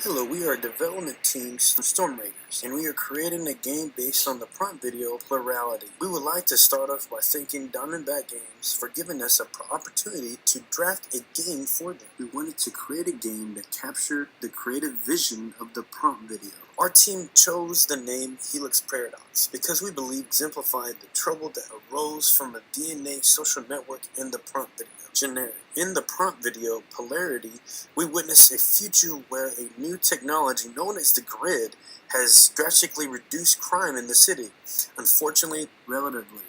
Hello, we are development teams from Storm Raiders, and we are creating a game based on the prompt video Plurality. We would like to start off by thanking Diamondback Games for giving us an opportunity to draft a game for them. We wanted to create a game that captured the creative vision of the prompt video. Our team chose the name Helix Paradox because we believe exemplified the trouble that arose from a DNA social network in the prompt video. Generic. In the prompt video, Polarity, we witness a future where a new technology known as the grid has drastically reduced crime in the city. Unfortunately, relatively,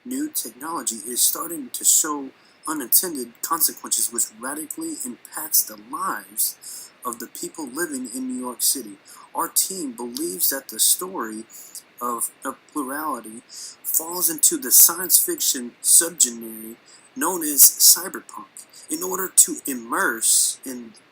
new technology is starting to show unintended consequences which radically impacts the lives of the people living in New York City. Our team believes that the story of Plurality falls into the science fiction subgenre known as cyberpunk. In order to immerse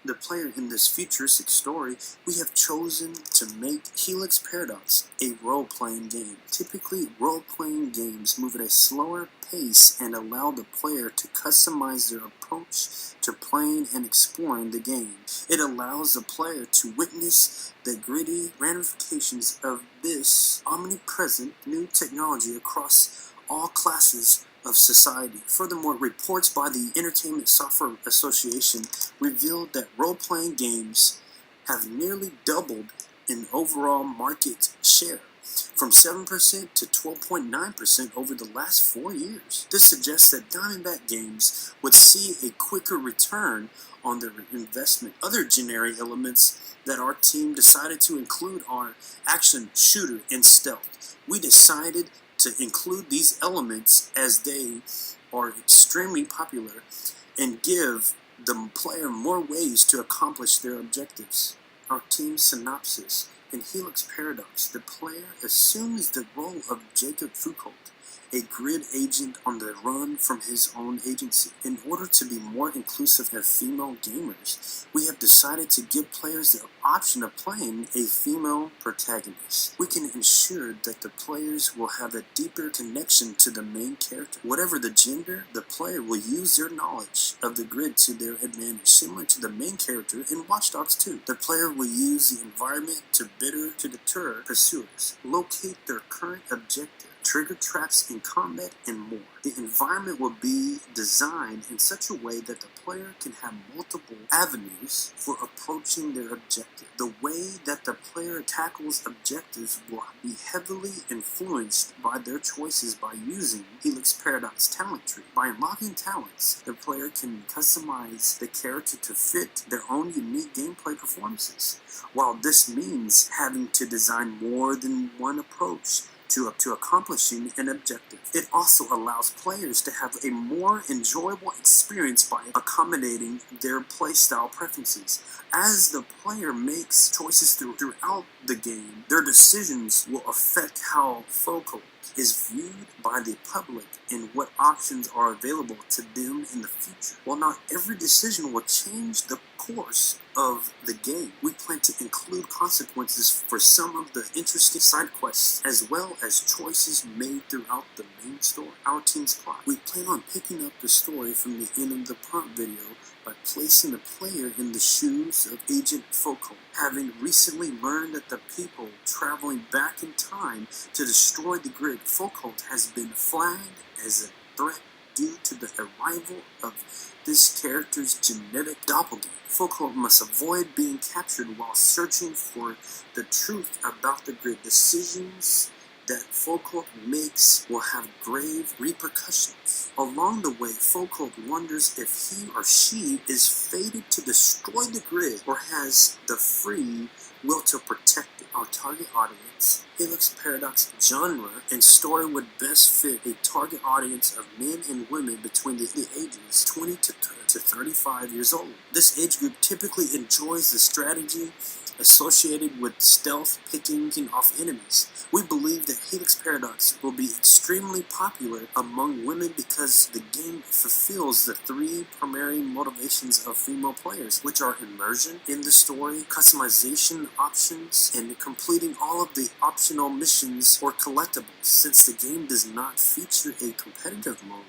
the player in this futuristic story, we have chosen to make Helix Paradox a role-playing game. Typically, role-playing games move at a slower pace and allow the player to customize their approach to playing and exploring the game. It allows the player to witness the gritty ramifications of this omnipresent new technology across all classes of society. Furthermore, reports by the Entertainment Software Association revealed that role-playing games have nearly doubled in overall market share, from 7% to 12.9% over the last 4 years. This suggests that Diamondback Games would see a quicker return on their investment. Other generic elements that our team decided to include are action, shooter, and stealth. We decided to include these elements as they are extremely popular and give the player more ways to accomplish their objectives. Our team synopsis. In Helix Paradox, the player assumes the role of Jacob Foucault, a grid agent on the run from his own agency. In order to be more inclusive of female gamers, we have decided to give players the option of playing a female protagonist. We can ensure that the players will have a deeper connection to the main character. Whatever the gender, the player will use their knowledge of the grid to their advantage, similar to the main character in Watch Dogs 2. The player will use the environment to deter pursuers, locate their current objective, trigger traps in combat, and more. The environment will be designed in such a way that the player can have multiple avenues for approaching their objective. The way that the player tackles objectives will be heavily influenced by their choices by using Helix Paradox talent tree. By unlocking talents, the player can customize the character to fit their own unique gameplay performances. While this means having to design more than one approach to accomplishing an objective, it also allows players to have a more enjoyable experience by accommodating their playstyle preferences. As the player makes choices throughout the game, their decisions will affect how Foucault is viewed by the public and what options are available to them in the future. While not every decision will change the course of the game, we plan to include consequences for some of the interesting side quests, as well as choices made throughout the main story. Our team's plot. We plan on picking up the story from the end of the prompt video by placing the player in the shoes of Agent Foucault. Having recently learned that the people traveling back in time to destroy the grid, Foucault has been flagged as a threat due to the arrival of this character's genetic doppelganger. Foucault must avoid being captured while searching for the truth about the grid. Decisions that Foucault makes will have grave repercussions. Along the way, Foucault wonders if he or she is fated to destroy the grid or has the free will to protect it. Our target audience. Helix Paradox genre and story would best fit a target audience of men and women between the ages 20 to 35 years old. This age group typically enjoys the strategy associated with stealth picking off enemies. We believe that Helix Paradox will be extremely popular among women because the game fulfills the three primary motivations of female players, which are immersion in the story, customization options and completing all of the optional missions or collectibles. Since the game does not feature a competitive mode,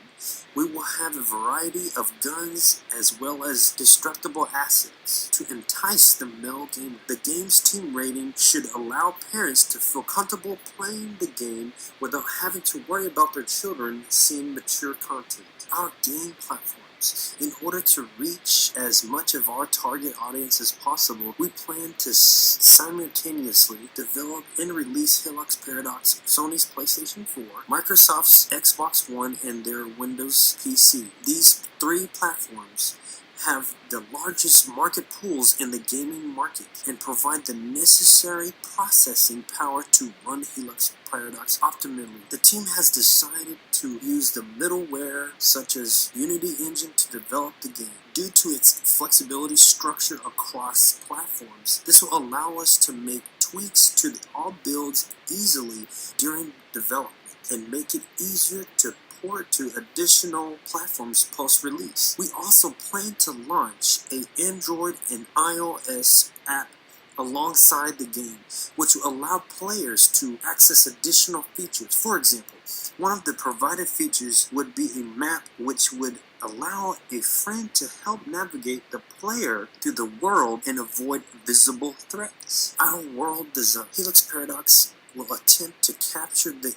we will have a variety of guns as well as destructible assets to entice the male gamer. The game's team rating should allow parents to feel comfortable playing the game without having to worry about their children seeing mature content. Our game platforms. In order to reach as much of our target audience as possible, we plan to simultaneously develop and release Helix Paradox, Sony's PlayStation 4, Microsoft's Xbox One, and their Windows PC. These three platforms have the largest market pools in the gaming market and provide the necessary processing power to run Helix Paradox optimally. The team has decided to use the middleware such as Unity Engine to develop the game. Due to its flexibility structure across platforms, this will allow us to make tweaks to all builds easily during development and make it easier to port to additional platforms post-release. We also plan to launch an Android and iOS app alongside the game, which will allow players to access additional features. For example, one of the provided features would be a map which would allow a friend to help navigate the player through the world and avoid visible threats. Our world design. Helix Paradox will attempt to capture the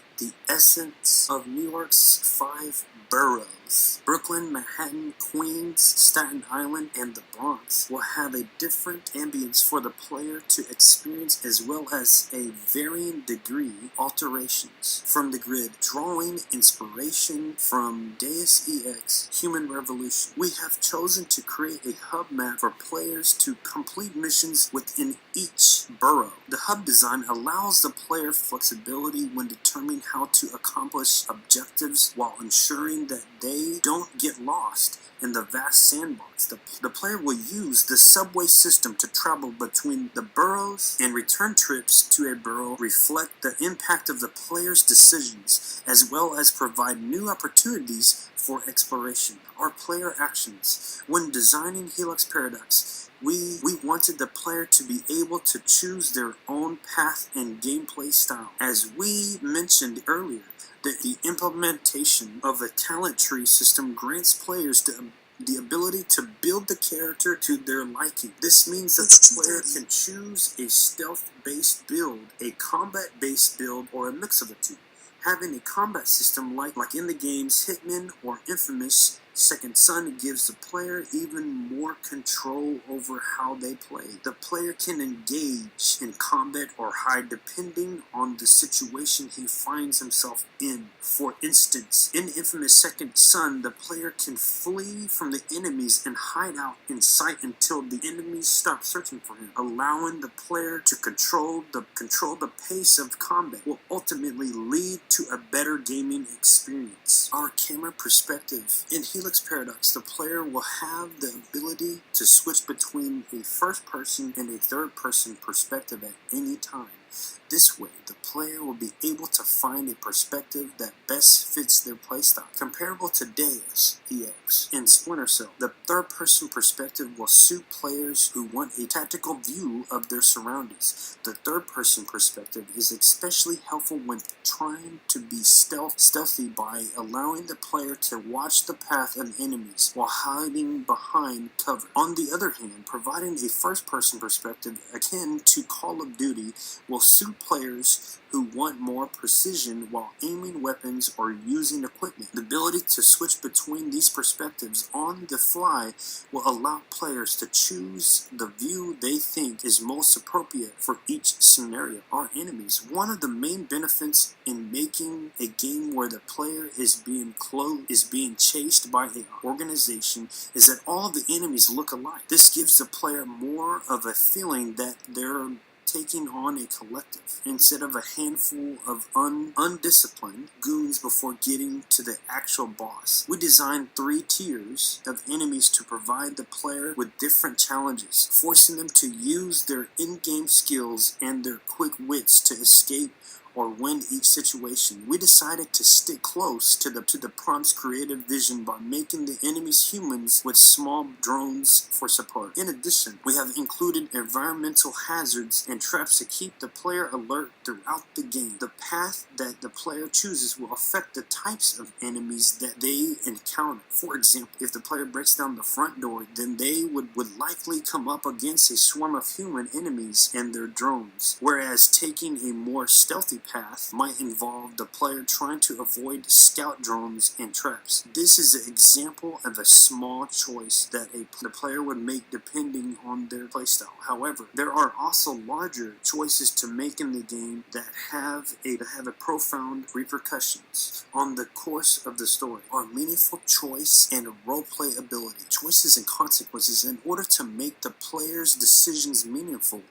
essence of New York's 5 boroughs. Brooklyn, Manhattan, Queens, Staten Island, and the Bronx will have a different ambience for the player to experience, as well as a varying degree alterations from the grid, drawing inspiration from Deus Ex Human Revolution. We have chosen to create a hub map for players to complete missions within each borough. The hub design allows the player flexibility when determining how to accomplish objectives while ensuring that they don't get lost in the vast sandbox. The player will use the subway system to travel between the boroughs, and return trips to a borough reflect the impact of the player's decisions, as well as provide new opportunities for exploration. Our player actions. When designing Helix Paradox, we wanted the player to be able to choose their own path and gameplay style. As we mentioned earlier, the implementation of a talent tree system grants players the ability to build the character to their liking. This means that the player can choose a stealth-based build, a combat-based build, or a mix of the two. Having a combat system like in the games Hitman or Infamous Second Son gives the player even more control over how they play. The player can engage in combat or hide depending on the situation he finds himself in. For instance, in Infamous Second Son, the player can flee from the enemies and hide out in sight until the enemies stop searching for him. Allowing the player to control the pace of combat will ultimately lead to a better gaming experience. Our camera perspective. In Helix Paradox, the player will have the ability to switch between a first-person and a third-person perspective at any time. This way, the player will be able to find a perspective that best fits their playstyle. Comparable to Deus Ex and Splinter Cell, the third-person perspective will suit players who want a tactical view of their surroundings. The third-person perspective is especially helpful when trying to be stealthy by allowing the player to watch the path of enemies while hiding behind cover. On the other hand, providing a first-person perspective akin to Call of Duty will suit players who want more precision while aiming weapons or using equipment. The ability to switch between these perspectives on the fly will allow players to choose the view they think is most appropriate for each scenario. Our enemies. One of the main benefits in making a game where the player is being chased by an organization is that all of the enemies look alike. This gives the player more of a feeling that they're taking on a collective instead of a handful of undisciplined goons before getting to the actual boss. We designed 3 tiers of enemies to provide the player with different challenges, forcing them to use their in-game skills and their quick wits to escape or win each situation. We decided to stick close to the prompt's creative vision by making the enemy's humans with small drones for support. In addition, we have included environmental hazards and traps to keep the player alert throughout the game. The path that the player chooses will affect the types of enemies that they encounter. For example, if the player breaks down the front door, then they would likely come up against a swarm of human enemies and their drones, whereas taking a more stealthy path might involve the player trying to avoid scout drones and traps. This is an example of a small choice that the player would make depending on their playstyle. However, there are also larger choices to make in the game that have a profound repercussions on the course of the story. Our meaningful choice and roleplay ability. Choices and consequences. In order to make the player's decisions meaningful,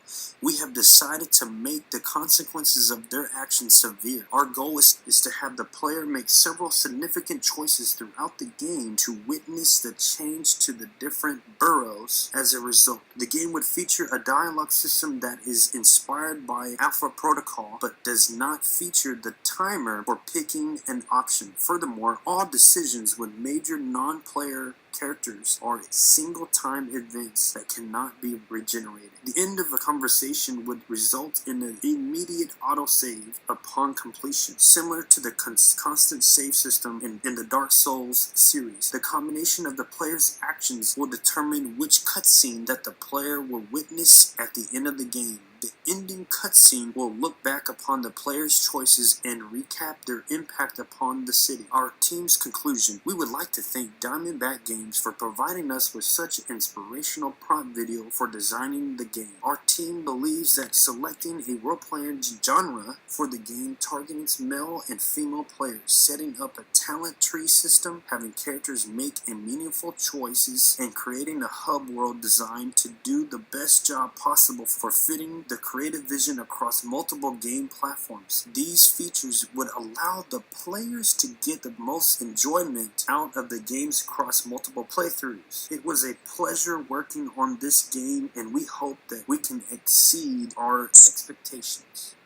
we have decided to make the consequences of their actions severe. Our goal is to have the player make several significant choices throughout the game to witness the change to the different boroughs as a result. The game would feature a dialogue system that is inspired by Alpha Protocol, but does not feature the timer for picking an option. Furthermore, all decisions with major non-player characters are single-time events that cannot be regenerated. The end of a conversation would result in an immediate autosave upon completion, similar to the constant save system in the Dark Souls series. The combination of the player's actions will determine which cutscene that the player will witness at the end of the game. The ending cutscene will look back upon the player's choices and recap their impact upon the city. Our team's conclusion. We would like to thank Diamondback Games for providing us with such an inspirational prompt video for designing the game. Our team believes that selecting a role-playing genre for the game targeting male and female players, setting up a talent tree system, having characters make meaningful choices, and creating a hub world designed to do the best job possible for fitting the creative vision across multiple game platforms. These features would allow the players to get the most enjoyment out of the games across multiple playthroughs. It was a pleasure working on this game, and we hope that we can exceed our expectations.